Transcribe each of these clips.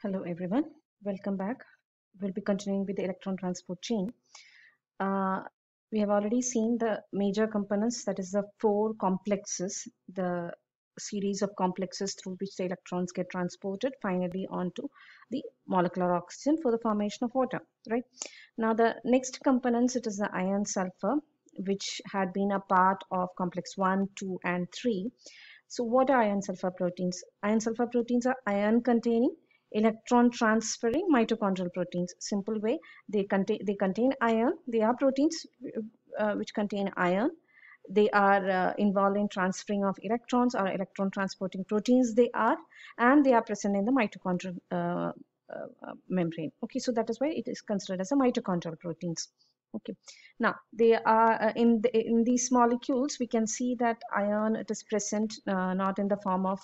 Hello everyone, welcome back. We'll be continuing with the electron transport chain. Uh, we have already seen the major components, that is the four complexes, the series of complexes through which the electrons get transported finally onto the molecular oxygen for the formation of water, right? Now the next components, it is the iron sulfur, which had been a part of complex 1, 2 and 3. So what are iron sulfur proteins? Iron sulfur proteins are iron containing electron transferring mitochondrial proteins. Simple way, they contain iron. They are proteins which contain iron. They are involved in transferring of electrons or electron transporting proteins. And they are present in the mitochondrial membrane. Okay, so that is why it is considered as a mitochondrial proteins. Okay, now they are in these molecules. We can see that iron, it is present not in the form of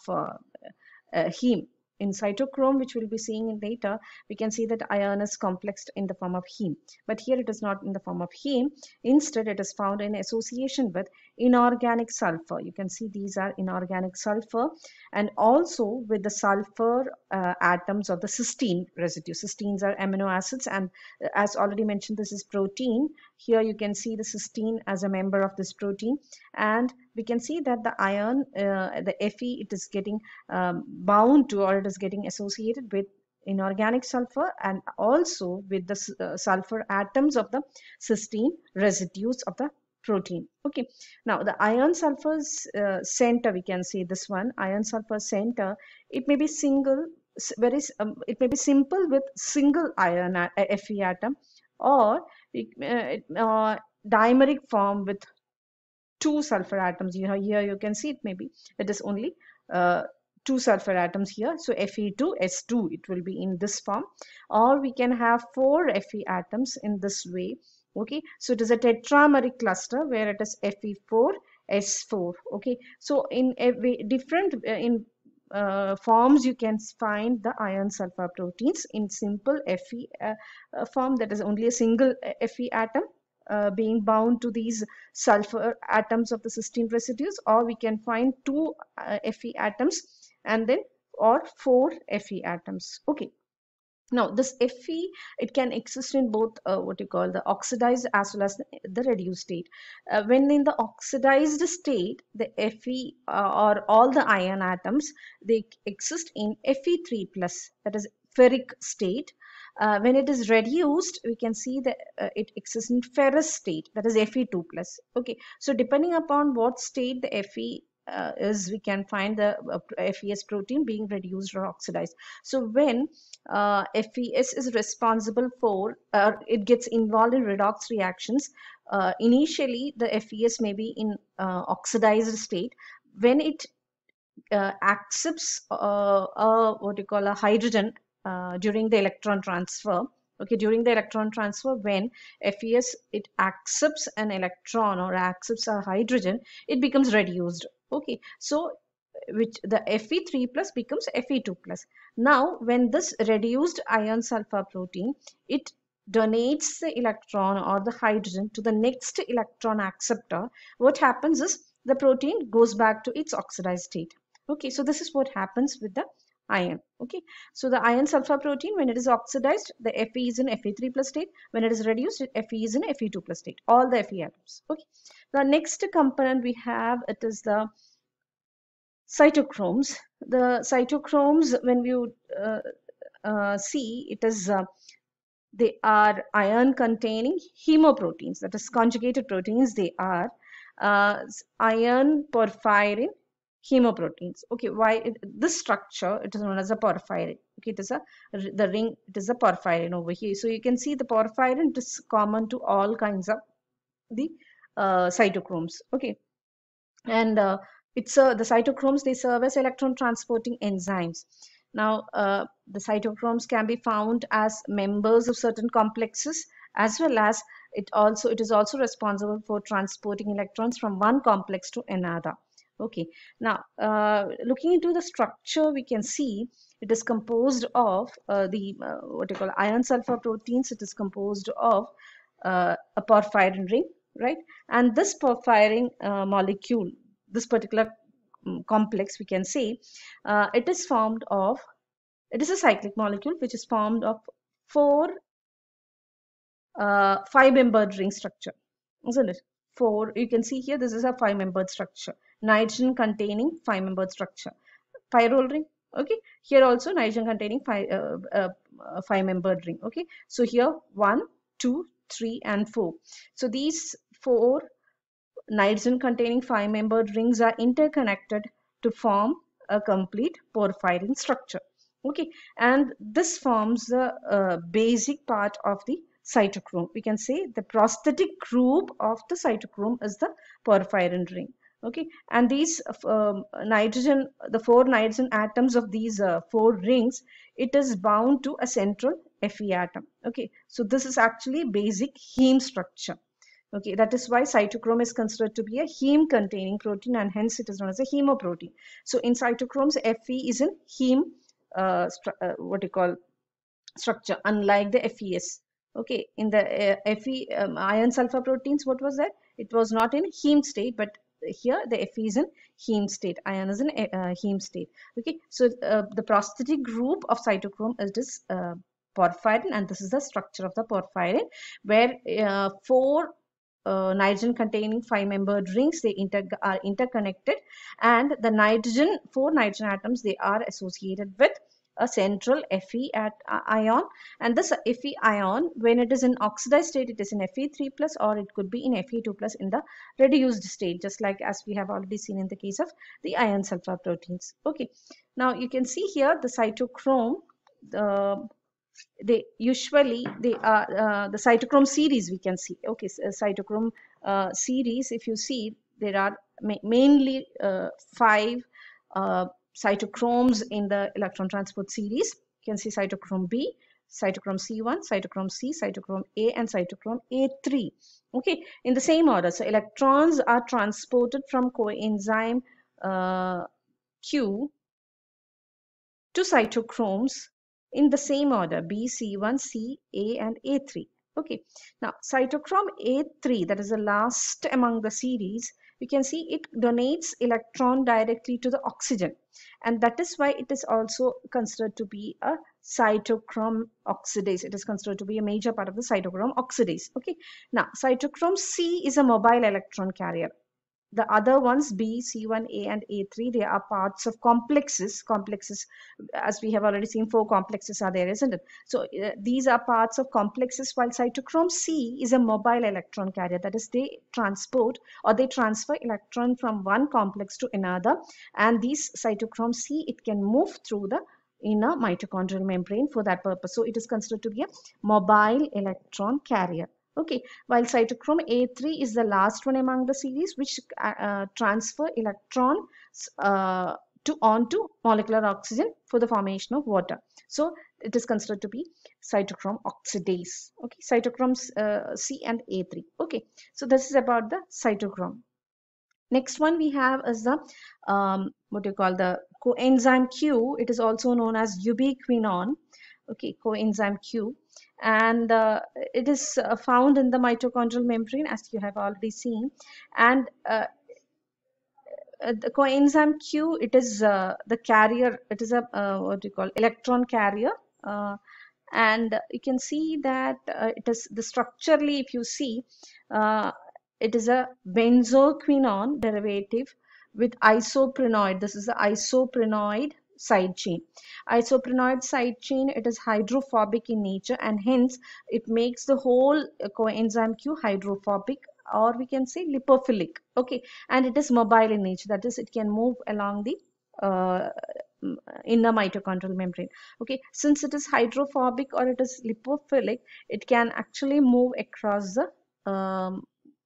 heme. In cytochrome, which we'll be seeing in later, we can see that iron is complexed in the form of heme. But here it is not in the form of heme. Instead, it is found in association with inorganic sulfur. You can see these are inorganic sulfur, and also with the sulfur atoms of the cysteine residue. Cysteines are amino acids, and as already mentioned, this is protein. Here you can see the cysteine as a member of this protein, and we can see that the iron, the Fe, it is getting bound to, or it is getting associated with inorganic sulfur and also with the sulfur atoms of the cysteine residues of the protein. Okay, now the iron sulfur center, we can say this one, iron sulfur center, it may be single, it may be simple with single iron Fe atom, or dimeric form with two sulfur atoms. Here you can see it is only two sulfur atoms here. So Fe2S2, it will be in this form, or we can have four Fe atoms in this way. Okay, so it is a tetrameric cluster where it is Fe4S4. Okay, so in every different forms you can find the iron sulfur proteins. In simple Fe form, that is only a single Fe atom being bound to these sulfur atoms of the cysteine residues, or we can find two Fe atoms and then or four Fe atoms. Okay, now this Fe, it can exist in both what you call the oxidized as well as the reduced state. When in the oxidized state, the Fe or all the iron atoms, they exist in Fe3 plus, that is ferric state. When it is reduced, we can see that it exists in ferrous state, that is Fe2 plus. Okay, so depending upon what state the Fe is, we can find the FeS protein being reduced or oxidized. So when FeS is responsible for, it gets involved in redox reactions, initially the FeS may be in oxidized state. When it accepts what you call a hydrogen during the electron transfer. Okay, during the electron transfer, when FeS, it accepts an electron or accepts a hydrogen, it becomes reduced. Okay, so which the Fe3 plus becomes Fe2 plus. Now when this reduced iron sulfur protein, it donates the electron or the hydrogen to the next electron acceptor, what happens is the protein goes back to its oxidized state. Okay, so this is what happens with the iron. Okay, so the iron sulfur protein, when it is oxidized, the Fe is in Fe3 plus state. When it is reduced, Fe is in Fe2 plus state, all the Fe atoms. Okay, the next component we have, it is the cytochromes. The cytochromes, when you see, it is they are iron containing hemoproteins, that is conjugated proteins. They are iron porphyrin hemoproteins. Okay, why this structure, it is known as a porphyrin. Okay, it is the ring, it is a porphyrin over here. So you can see the porphyrin, it is common to all kinds of the cytochromes. Okay, and the cytochromes, they serve as electron transporting enzymes. Now the cytochromes can be found as members of certain complexes, as well as it is also responsible for transporting electrons from one complex to another. Okay, now looking into the structure, we can see it is composed of the what you call iron sulfur proteins. It is composed of a porphyrin ring, right? And this porphyrin molecule, this particular complex, we can say it is formed of It is a cyclic molecule which is formed of 4 5-membered ring structure, isn't it? You can see here, this is a 5-membered structure, nitrogen containing 5-membered structure, pyrrole ring. Okay, here also nitrogen containing 5-membered ring. Okay, so here 1, 2, 3, and 4. So these 4 nitrogen containing 5-membered rings are interconnected to form a complete porphyrin structure. Okay, and this forms the basic part of the cytochrome. We can say the prosthetic group of the cytochrome is the porphyrin ring. Okay, and these the 4 nitrogen atoms of these 4 rings, it is bound to a central Fe atom. Okay, so this is actually basic heme structure. Okay, that is why cytochrome is considered to be a heme containing protein, and hence it is known as a hemoprotein. So in cytochromes, Fe is in heme what you call structure, unlike the FES. Okay, in the Fe iron sulfur proteins, what was that? It was not in heme state, but here the Fe is in heme state. Iron is in heme state. Okay, so the prosthetic group of cytochrome is this porphyrin, and this is the structure of the porphyrin, where 4 nitrogen containing 5-membered rings, they are interconnected, and the 4 nitrogen atoms, they are associated with a central Fe ion, and this Fe ion, when it is in oxidized state, it is in Fe3 plus, or it could be in Fe2 plus in the reduced state, just like as we have already seen in the case of the iron sulfur proteins. Okay, now you can see here the cytochrome, they are the cytochrome series, we can see. Okay, so cytochrome series, if you see, there are mainly 5 cytochromes in the electron transport series. You can see cytochrome B, cytochrome C1, cytochrome C, cytochrome A, and cytochrome A3. Okay, in the same order. So electrons are transported from coenzyme Q to cytochromes in the same order: B, C1, C, A, and A3. Okay, now cytochrome A3, that is the last among the series, you can see it donates electron directly to the oxygen, and that is why it is also considered to be a cytochrome oxidase. It is considered to be a major part of the cytochrome oxidase. Okay, now cytochrome C is a mobile electron carrier. The other ones, B, C1, A, and A3, they are parts of complexes. Complexes, as we have already seen, 4 complexes are there, isn't it? So these are parts of complexes, while cytochrome C is a mobile electron carrier. That is, they transport or they transfer electron from one complex to another. And these cytochrome C, it can move through the inner mitochondrial membrane for that purpose. So it is considered to be a mobile electron carrier. Okay, while cytochrome A3 is the last one among the series, which transfer electrons onto molecular oxygen for the formation of water. So it is considered to be cytochrome oxidase. Okay, cytochromes C and A3. Okay, so this is about the cytochrome. Next one we have is the what you call the coenzyme Q. It is also known as ubiquinone. Okay, coenzyme Q, and it is found in the mitochondrial membrane, as you have already seen. And the coenzyme Q, it is the carrier. It is a what you call electron carrier, and you can see that it is the structurally. If you see, it is a benzoquinone derivative with isoprenoid. This is the isoprenoid side chain. Isoprenoid side chain, it is hydrophobic in nature, and hence it makes the whole coenzyme Q hydrophobic, or we can say lipophilic. Okay, and it is mobile in nature. That is, it can move along the inner mitochondrial membrane. Okay, since it is hydrophobic or it is lipophilic, it can actually move across the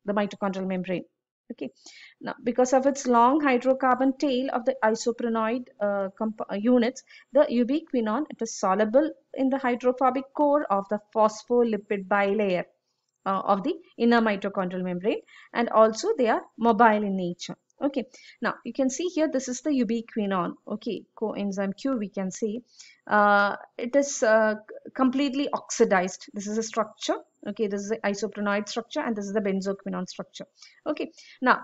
mitochondrial membrane. Okay, now because of its long hydrocarbon tail of the isoprenoid units, the ubiquinone, it is soluble in the hydrophobic core of the phospholipid bilayer of the inner mitochondrial membrane, and also they are mobile in nature. Okay, now you can see here, this is the ubiquinone. Okay, coenzyme Q, we can see it is completely oxidized. This is a structure. Okay, this is the isoprenoid structure, and this is the benzoquinone structure. Okay, now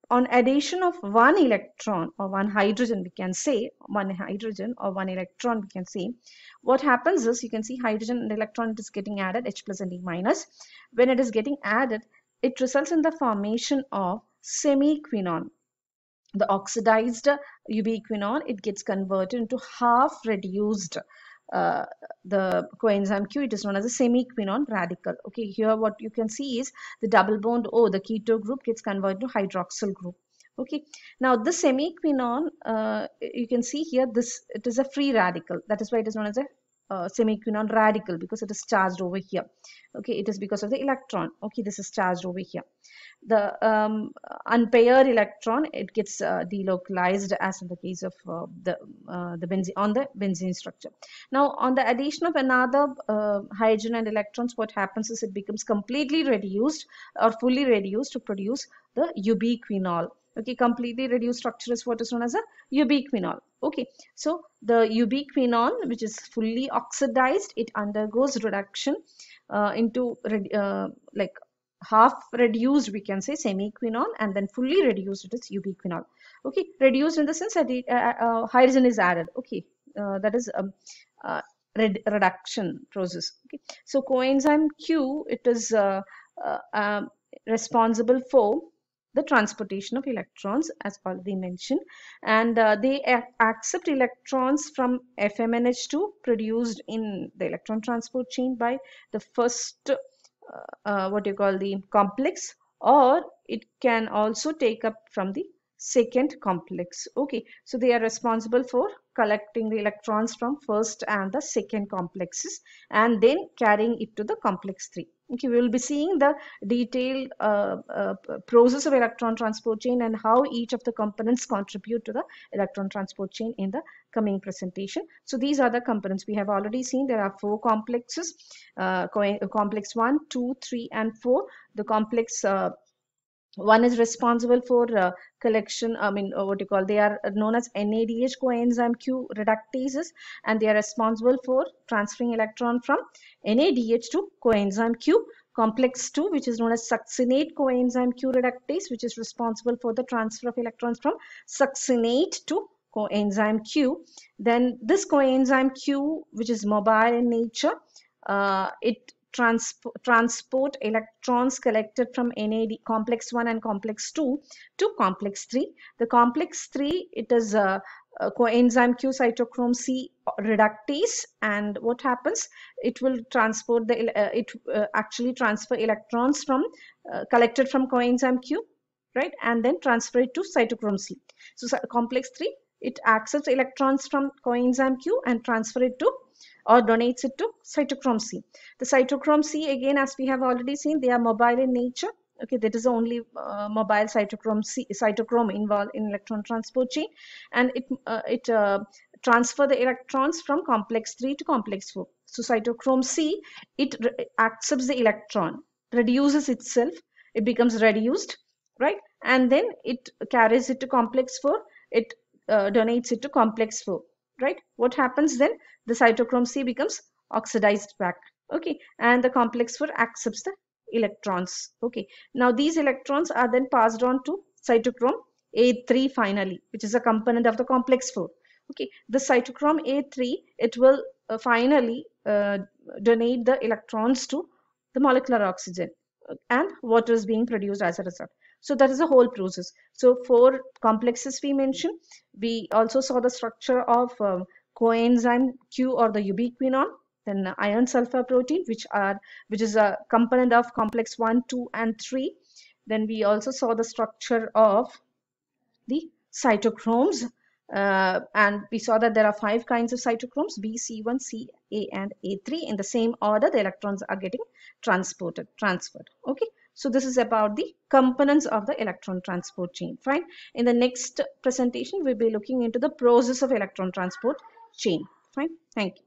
on addition of one electron or one hydrogen, we can say one hydrogen or one electron, we can say what happens is, you can see hydrogen and electron is getting added, H plus and D minus. When it is getting added, it results in the formation of semiquinone. The oxidized ubiquinone, it gets converted into half reduced the coenzyme Q. It is known as a semiquinone radical. Okay, here what you can see is the double bond O, the keto group, gets converted to hydroxyl group. Okay, now this semiquinone, you can see here, it is a free radical. That is why it is known as a semiquinone radical, because it is charged over here. Okay, it is because of the electron. Okay, this is charged over here. The unpaired electron, it gets delocalized, as in the case of the benzene, on the benzene structure. Now on the addition of another hydrogen and electrons, what happens is it becomes completely reduced or fully reduced to produce the ubiquinol. Okay, completely reduced structure is what is known as a ubiquinol. Okay, so the ubiquinone, which is fully oxidized, it undergoes reduction into like half reduced, we can say, semiquinone, and then fully reduced, it is ubiquinol. Okay, reduced in the sense that hydrogen is added. Okay, that is reduction process. Okay, so coenzyme Q, it is responsible for the transportation of electrons, as already mentioned, and they accept electrons from FMNH2 produced in the electron transport chain by the first what you call the complex, or it can also take up from the second complex. Okay, so they are responsible for collecting the electrons from first and the second complexes and then carrying it to the complex 3. Okay, we will be seeing the detailed process of electron transport chain and how each of the components contribute to the electron transport chain in the coming presentation. So these are the components we have already seen. There are 4 complexes, complex 1, 2, 3 and 4. The complex 1 is responsible for collection, what you call, they are known as NADH coenzyme Q reductases, and they are responsible for transferring electron from NADH to coenzyme Q. Complex 2, which is known as succinate coenzyme Q reductase, which is responsible for the transfer of electrons from succinate to coenzyme Q. Then this coenzyme Q, which is mobile in nature, it transport electrons collected from NAD complex 1 and complex 2 to complex 3. The complex 3, it is coenzyme Q cytochrome C reductase, and what happens, it will transport the actually transfer electrons from collected from coenzyme Q, right, and then transfer it to cytochrome C. So complex 3, it accepts electrons from coenzyme Q and transfer it to or donates it to cytochrome C. The cytochrome C, again, as we have already seen, they are mobile in nature. Okay, that is the only mobile cytochrome involved in electron transport chain, and it transfer the electrons from complex 3 to complex 4. So cytochrome C, it accepts the electron, reduces itself, it becomes reduced, right, and then it carries it to complex 4, it donates it to complex 4. Right, what happens then? The cytochrome C becomes oxidized back. Okay, and the complex 4 accepts the electrons. Okay, now these electrons are then passed on to cytochrome A3 finally, which is a component of the complex 4. Okay, the cytochrome A3, it will finally donate the electrons to the molecular oxygen, and water is being produced as a result. So that is a whole process. So 4 complexes we mentioned. We also saw the structure of coenzyme Q or the ubiquinone, then iron sulfur protein, which is a component of complex 1, 2 and 3. Then we also saw the structure of the cytochromes, and we saw that there are 5 kinds of cytochromes: B, C1, C, A and A3. In the same order, the electrons are getting transferred. Okay, so this is about the components of the electron transport chain. Fine. In the next presentation, we'll be looking into the process of electron transport chain. Fine. Thank you.